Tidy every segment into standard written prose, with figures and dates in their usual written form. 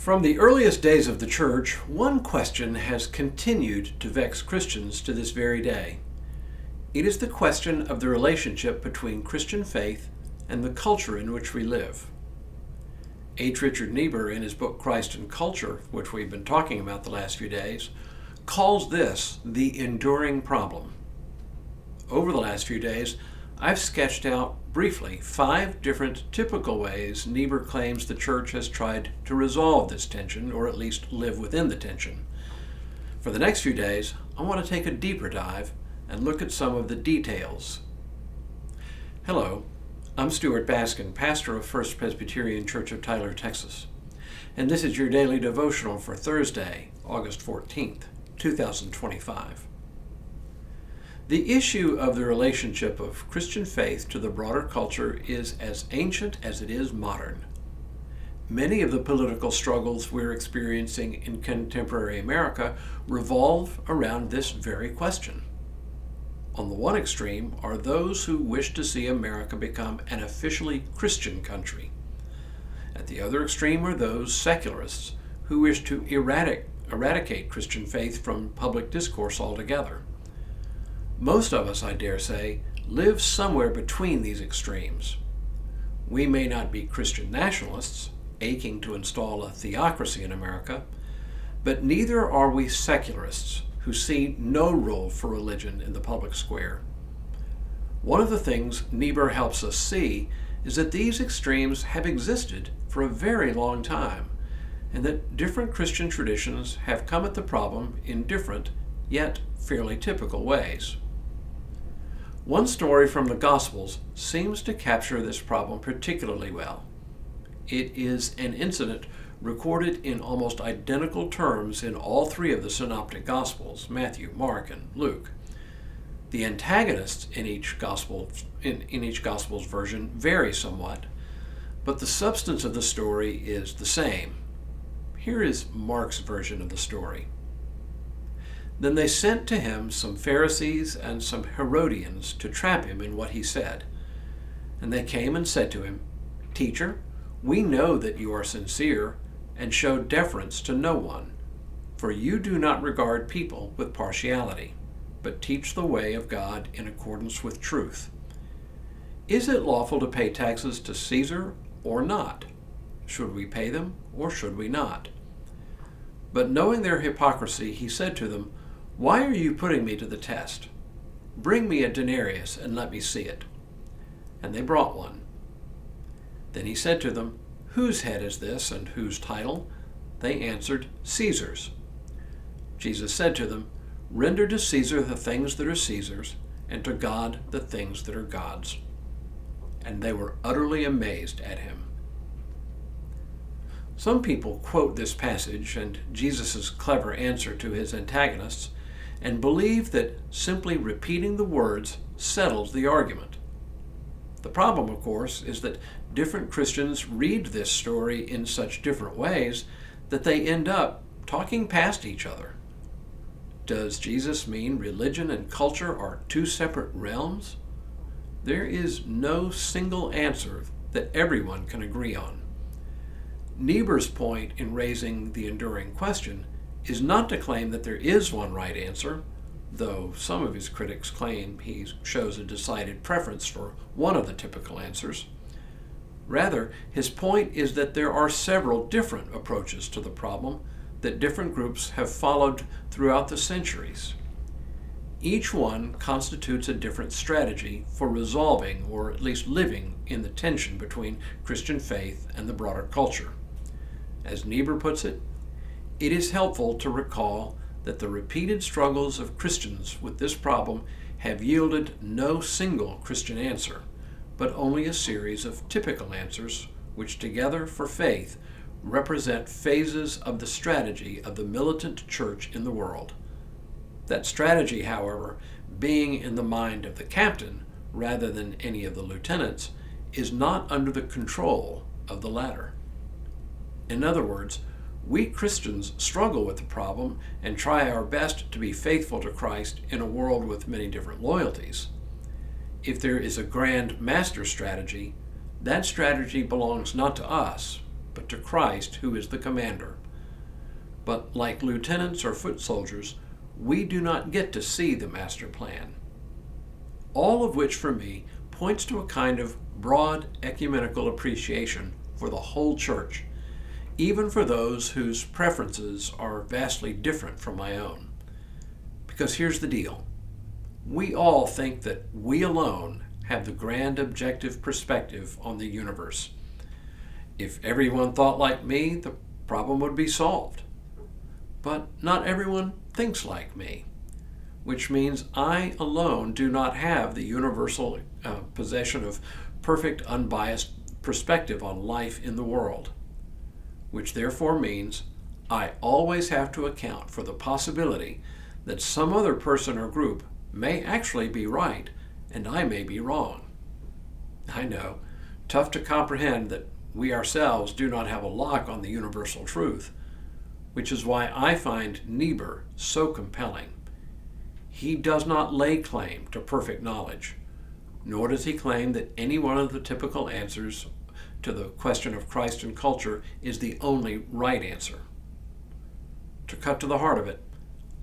From the earliest days of the church, one question has continued to vex Christians to this very day. It is the question of the relationship between Christian faith and the culture in which we live. H. Richard Niebuhr, in his book Christ and Culture, which we've been talking about the last few days, calls this the enduring problem. Over the last few days, I've sketched out briefly 5 different typical ways Niebuhr claims the church has tried to resolve this tension, or at least live within the tension. For the next few days, I want to take a deeper dive and look at some of the details. Hello, I'm Stuart Baskin, pastor of First Presbyterian Church of Tyler, Texas, and this is your daily devotional for Thursday, August 14th, 2025. The issue of the relationship of Christian faith to the broader culture is as ancient as it is modern. Many of the political struggles we're experiencing in contemporary America revolve around this very question. On the one extreme are those who wish to see America become an officially Christian country. At the other extreme are those secularists who wish to eradicate Christian faith from public discourse altogether. Most of us, I dare say, live somewhere between these extremes. We may not be Christian nationalists, aching to install a theocracy in America, but neither are we secularists who see no role for religion in the public square. One of the things Niebuhr helps us see is that these extremes have existed for a very long time, and that different Christian traditions have come at the problem in different, yet fairly typical ways. One story from the Gospels seems to capture this problem particularly well. It is an incident recorded in almost identical terms in all 3 of the synoptic Gospels, Matthew, Mark, and Luke. The antagonists in each Gospel's version vary somewhat, but the substance of the story is the same. Here is Mark's version of the story. Then they sent to him some Pharisees and some Herodians to trap him in what he said. And they came and said to him, "Teacher, we know that you are sincere and show deference to no one, for you do not regard people with partiality, but teach the way of God in accordance with truth. Is it lawful to pay taxes to Caesar or not? Should we pay them or should we not?" But knowing their hypocrisy, he said to them, "Why are you putting me to the test? Bring me a denarius and let me see it." And they brought one. Then he said to them, "Whose head is this and whose title?" They answered, "Caesar's." Jesus said to them, "Render to Caesar the things that are Caesar's, and to God the things that are God's." And they were utterly amazed at him. Some people quote this passage and Jesus' clever answer to his antagonists and believe that simply repeating the words settles the argument. The problem, of course, is that different Christians read this story in such different ways that they end up talking past each other. Does Jesus mean religion and culture are 2 separate realms? There is no single answer that everyone can agree on. Niebuhr's point in raising the enduring question is not to claim that there is one right answer, though some of his critics claim he shows a decided preference for one of the typical answers. Rather, his point is that there are several different approaches to the problem that different groups have followed throughout the centuries. Each one constitutes a different strategy for resolving, or at least living, in the tension between Christian faith and the broader culture. As Niebuhr puts it, it is helpful to recall that the repeated struggles of Christians with this problem have yielded no single Christian answer, but only a series of typical answers which together for faith represent phases of the strategy of the militant church in the world. That strategy, however, being in the mind of the captain rather than any of the lieutenants, is not under the control of the latter. In other words, we Christians struggle with the problem and try our best to be faithful to Christ in a world with many different loyalties. If there is a grand master strategy, that strategy belongs not to us, but to Christ, who is the commander. But like lieutenants or foot soldiers, we do not get to see the master plan. All of which, for me, points to a kind of broad ecumenical appreciation for the whole church, even for those whose preferences are vastly different from my own. Because here's the deal. We all think that we alone have the grand objective perspective on the universe. If everyone thought like me, the problem would be solved. But not everyone thinks like me, which means I alone do not have the universal possession of perfect, unbiased perspective on life in the world, which therefore means I always have to account for the possibility that some other person or group may actually be right and I may be wrong. I know, tough to comprehend that we ourselves do not have a lock on the universal truth, which is why I find Niebuhr so compelling. He does not lay claim to perfect knowledge, nor does he claim that any one of the typical answers to the question of Christ and culture is the only right answer. To cut to the heart of it,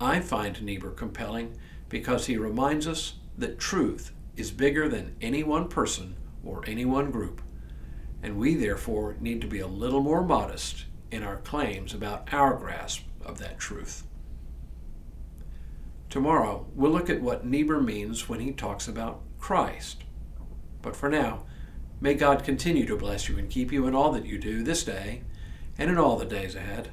I find Niebuhr compelling because he reminds us that truth is bigger than any one person or any one group, and we therefore need to be a little more modest in our claims about our grasp of that truth. Tomorrow, we'll look at what Niebuhr means when he talks about Christ. But for now, may God continue to bless you and keep you in all that you do this day and in all the days ahead.